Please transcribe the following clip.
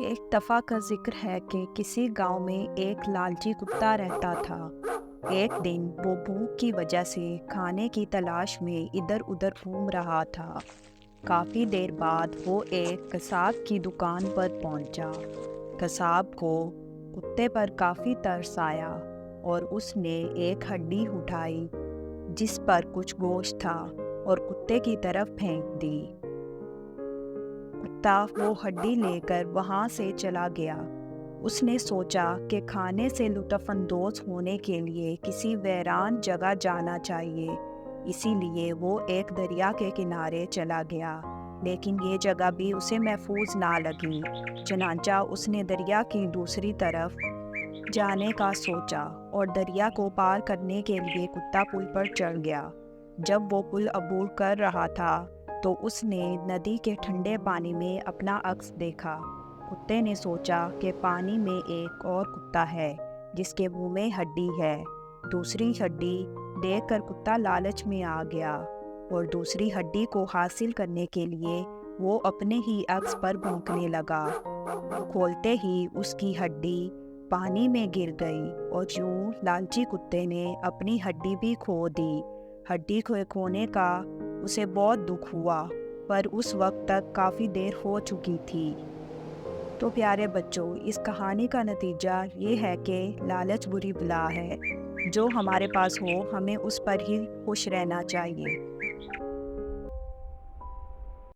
एक दफ़ा का ज़िक्र है कि किसी गांव में एक लालची कुत्ता रहता था। एक दिन वो भूख की वजह से खाने की तलाश में इधर उधर घूम रहा था। काफ़ी देर बाद वो एक कसाब की दुकान पर पहुंचा। कसाब को कुत्ते पर काफ़ी तरस आया और उसने एक हड्डी उठाई जिस पर कुछ गोश्त था और कुत्ते की तरफ फेंक दी। कुत्ता वो हड्डी लेकर वहाँ से चला गया। उसने सोचा कि खाने से लुत्फ़अंदोज़ होने के लिए किसी वीरान जगह जाना चाहिए, इसीलिए वो एक दरिया के किनारे चला गया। लेकिन ये जगह भी उसे महफूज ना लगी। चनांचा उसने दरिया की दूसरी तरफ जाने का सोचा और दरिया को पार करने के लिए कुत्ता पुल पर चढ़ गया। जब वो पुल अबूर कर रहा था तो उसने नदी के ठंडे पानी में अपना अक्स देखा। कुत्ते ने सोचा कि पानी में एक और कुत्ता है जिसके मुंह में हड्डी है। दूसरी हड्डी देखकर कुत्ता लालच में आ गया और दूसरी हड्डी को हासिल करने के लिए वो अपने ही अक्स पर भौंकने लगा। खोलते ही उसकी हड्डी पानी में गिर गई और यूं लालची कुत्ते ने अपनी हड्डी भी खो दी। हड्डी खोने का उसे बहुत दुख हुआ, पर उस वक्त तक काफ़ी देर हो चुकी थी। तो प्यारे बच्चों, इस कहानी का नतीजा ये है कि लालच बुरी बला है। जो हमारे पास हो हमें उस पर ही खुश रहना चाहिए।